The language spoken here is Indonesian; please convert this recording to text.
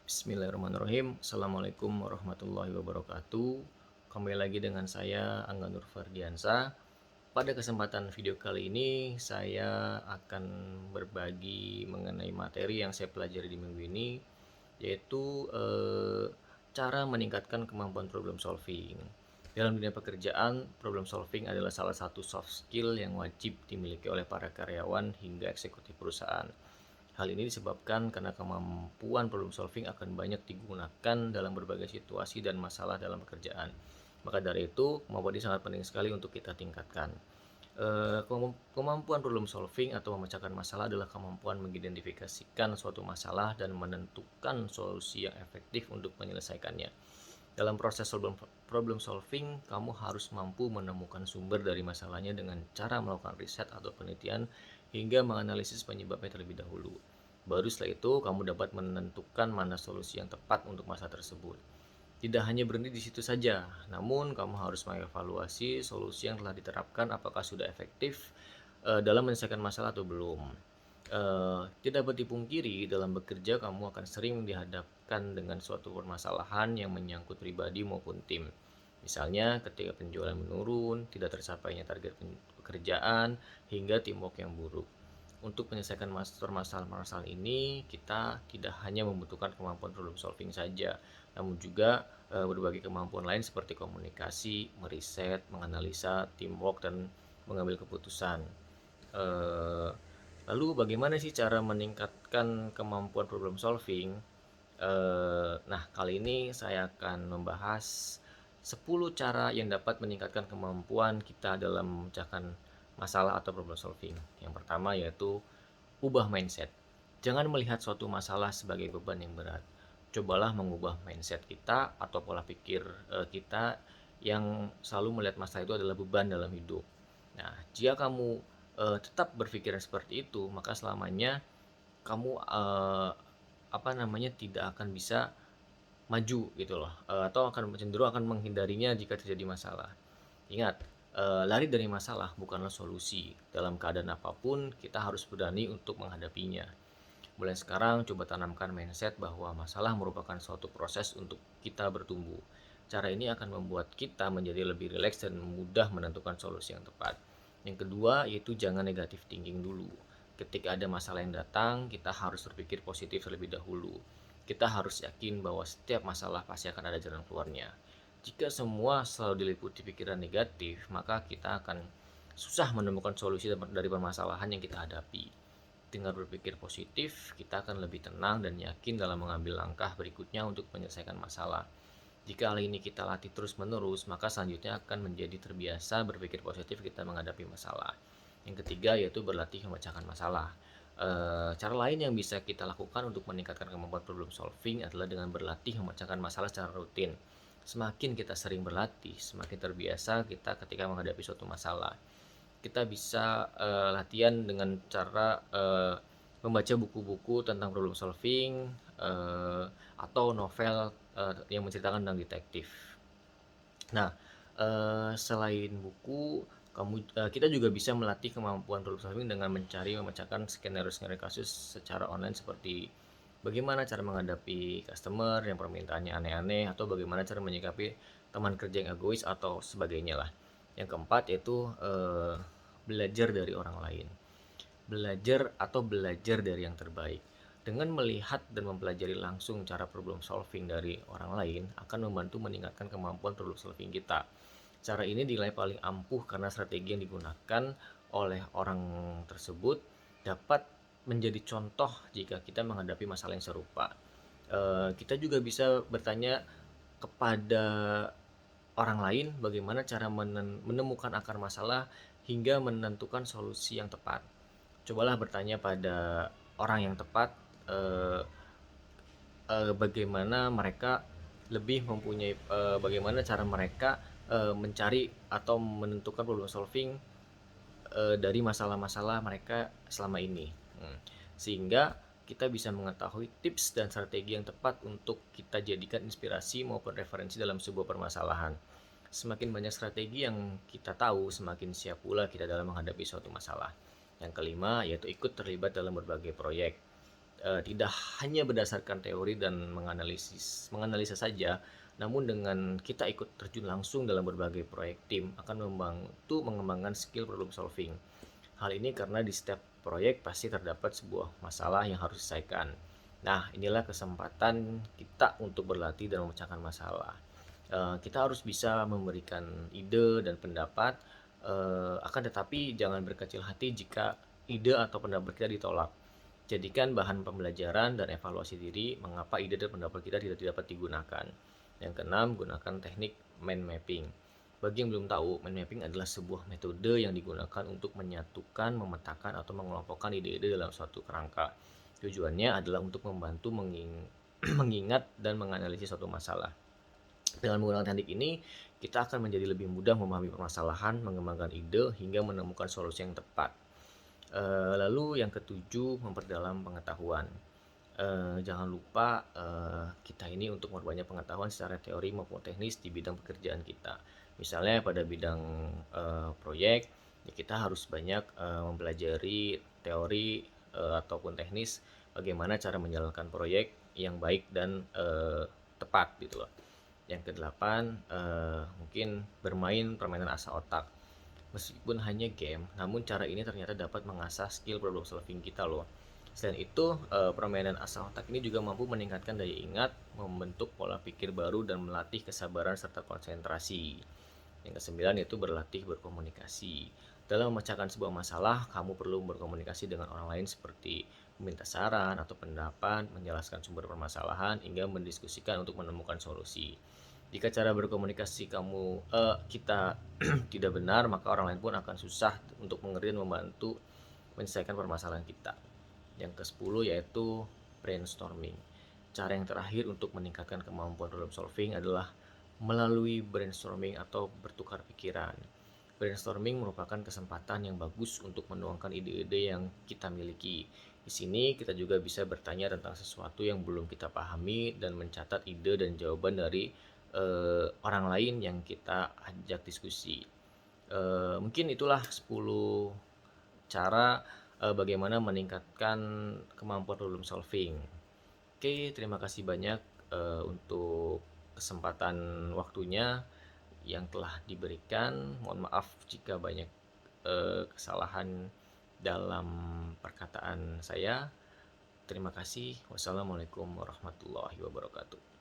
Bismillahirrahmanirrahim. Assalamualaikum warahmatullahi wabarakatuh. Kembali lagi dengan saya Angga Nur Ferdiansa. Pada kesempatan video kali ini saya akan berbagi mengenai materi yang saya pelajari di minggu ini, yaitu cara meningkatkan kemampuan problem solving. Dalam dunia pekerjaan, problem solving adalah salah satu soft skill yang wajib dimiliki oleh para karyawan hingga eksekutif perusahaan. Hal ini disebabkan karena kemampuan problem solving akan banyak digunakan dalam berbagai situasi dan masalah dalam pekerjaan. Maka dari itu, kemampuan ini sangat penting sekali untuk kita tingkatkan. Kemampuan problem solving atau memecahkan masalah adalah kemampuan mengidentifikasikan suatu masalah dan menentukan solusi yang efektif untuk menyelesaikannya. Dalam proses problem solving, kamu harus mampu menemukan sumber dari masalahnya dengan cara melakukan riset atau penelitian hingga menganalisis penyebabnya terlebih dahulu. Baru setelah itu, kamu dapat menentukan mana solusi yang tepat untuk masalah tersebut. Tidak hanya berhenti di situ saja, namun kamu harus mengevaluasi solusi yang telah diterapkan apakah sudah efektif dalam menyelesaikan masalah atau belum. Tidak dapat dipungkiri, dalam bekerja kamu akan sering dihadapkan dengan suatu permasalahan yang menyangkut pribadi maupun tim. Misalnya ketika penjualan menurun, tidak tercapainya target pekerjaan, hingga teamwork yang buruk. Untuk menyelesaikan permasalahan-permasalahan ini, kita tidak hanya membutuhkan kemampuan problem solving saja, namun juga berbagai kemampuan lain seperti komunikasi, meriset, menganalisa, teamwork, dan mengambil keputusan. Eh, Lalu bagaimana sih cara meningkatkan kemampuan problem solving? Nah, kali ini saya akan membahas 10 cara yang dapat meningkatkan kemampuan kita dalam memecahkan masalah atau problem solving. Yang pertama yaitu ubah mindset. Jangan melihat suatu masalah sebagai beban yang berat. Cobalah mengubah mindset kita atau pola pikir kita yang selalu melihat masalah itu adalah beban dalam hidup. Nah, jika kamu tetap berpikiran seperti itu, maka selamanya kamu tidak akan bisa maju gitu loh, atau akan cenderung akan menghindarinya jika terjadi masalah. Ingat, lari dari masalah bukanlah solusi. Dalam keadaan apapun, kita harus berani untuk menghadapinya. Mulai sekarang, coba tanamkan mindset bahwa masalah merupakan suatu proses untuk kita bertumbuh. Cara ini akan membuat kita menjadi lebih rileks dan mudah menentukan solusi yang tepat. Yang kedua, yaitu jangan negatif thinking dulu. Ketika ada masalah yang datang, kita harus berpikir positif terlebih dahulu. Kita harus yakin bahwa setiap masalah pasti akan ada jalan keluarnya. Jika semua selalu diliputi pikiran negatif, maka kita akan susah menemukan solusi dari permasalahan yang kita hadapi. Dengan berpikir positif, kita akan lebih tenang dan yakin dalam mengambil langkah berikutnya untuk menyelesaikan masalah. Jika hal ini kita latih terus-menerus, maka selanjutnya akan menjadi terbiasa berpikir positif kita menghadapi masalah. Yang ketiga yaitu berlatih memecahkan masalah. Cara lain yang bisa kita lakukan untuk meningkatkan kemampuan problem solving adalah dengan berlatih memecahkan masalah secara rutin. Semakin kita sering berlatih, semakin terbiasa kita ketika menghadapi suatu masalah. Kita bisa latihan dengan cara membaca buku-buku tentang problem solving atau novel yang menceritakan tentang detektif. Nah, selain buku, kita juga bisa melatih kemampuan problem solving dengan mencari memecahkan skenario-skenario kasus secara online seperti bagaimana cara menghadapi customer yang permintaannya aneh-aneh atau bagaimana cara menyikapi teman kerja yang egois atau sebagainya lah. Yang keempat yaitu belajar dari orang lain. Belajar dari yang terbaik. Dengan melihat dan mempelajari langsung cara problem solving dari orang lain akan membantu meningkatkan kemampuan problem solving kita. Cara ini dinilai paling ampuh karena strategi yang digunakan oleh orang tersebut dapat menjadi contoh jika kita menghadapi masalah yang serupa. Kita juga bisa bertanya kepada orang lain bagaimana cara menemukan akar masalah hingga menentukan solusi yang tepat. Cobalah bertanya pada orang yang tepat bagaimana mereka lebih mempunyai bagaimana cara mereka mencari atau menentukan problem solving dari masalah-masalah mereka selama ini. Sehingga kita bisa mengetahui tips dan strategi yang tepat untuk kita jadikan inspirasi maupun referensi dalam sebuah permasalahan. Semakin banyak strategi yang kita tahu, semakin siap pula kita dalam menghadapi suatu masalah. Yang kelima yaitu ikut terlibat dalam berbagai proyek. tidak hanya berdasarkan teori dan menganalisa saja, namun dengan kita ikut terjun langsung dalam berbagai proyek tim akan membantu mengembangkan skill problem solving. Hal ini karena di setiap proyek pasti terdapat sebuah masalah yang harus diselesaikan. Nah, inilah kesempatan kita untuk berlatih dan memecahkan masalah. Kita harus bisa memberikan ide dan pendapat, akan tetapi jangan berkecil hati jika ide atau pendapat kita ditolak. Jadikan bahan pembelajaran dan evaluasi diri mengapa ide dan pendapat kita tidak dapat digunakan. Yang keenam, gunakan teknik mind mapping. Bagi yang belum tahu, mind mapping adalah sebuah metode yang digunakan untuk menyatukan, memetakan, atau mengelompokkan ide-ide dalam suatu kerangka. Tujuannya adalah untuk membantu mengingat dan menganalisis suatu masalah. Dengan menggunakan teknik ini, kita akan menjadi lebih mudah memahami permasalahan, mengembangkan ide, hingga menemukan solusi yang tepat. Lalu yang ketujuh, memperdalam pengetahuan. Jangan lupa kita ini untuk memperbanyak pengetahuan secara teori maupun teknis di bidang pekerjaan kita. Misalnya pada bidang proyek, ya kita harus banyak mempelajari teori ataupun teknis bagaimana cara menjalankan proyek yang baik dan tepat gitu loh. Yang kedelapan, mungkin bermain permainan asa otak. Meskipun hanya game, namun cara ini ternyata dapat mengasah skill problem solving kita loh. Selain itu, permainan asa otak ini juga mampu meningkatkan daya ingat, membentuk pola pikir baru, dan melatih kesabaran serta konsentrasi. Yang kesembilan yaitu berlatih berkomunikasi. Dalam memecahkan sebuah masalah, kamu perlu berkomunikasi dengan orang lain seperti meminta saran atau pendapat, menjelaskan sumber permasalahan, hingga mendiskusikan untuk menemukan solusi. Jika cara berkomunikasi kita tidak benar, maka orang lain pun akan susah untuk mengerti dan membantu menyelesaikan permasalahan kita. Yang ke-10 yaitu brainstorming. Cara yang terakhir untuk meningkatkan kemampuan problem solving adalah melalui brainstorming atau bertukar pikiran. Brainstorming merupakan kesempatan yang bagus untuk menuangkan ide-ide yang kita miliki. Di sini kita juga bisa bertanya tentang sesuatu yang belum kita pahami dan mencatat ide dan jawaban dari orang lain yang kita ajak diskusi. Mungkin itulah 10 cara bagaimana meningkatkan kemampuan problem solving. Oke, terima kasih banyak untuk kesempatan waktunya yang telah diberikan. Mohon maaf jika banyak kesalahan dalam perkataan saya. Terima kasih. Wassalamualaikum warahmatullahi wabarakatuh.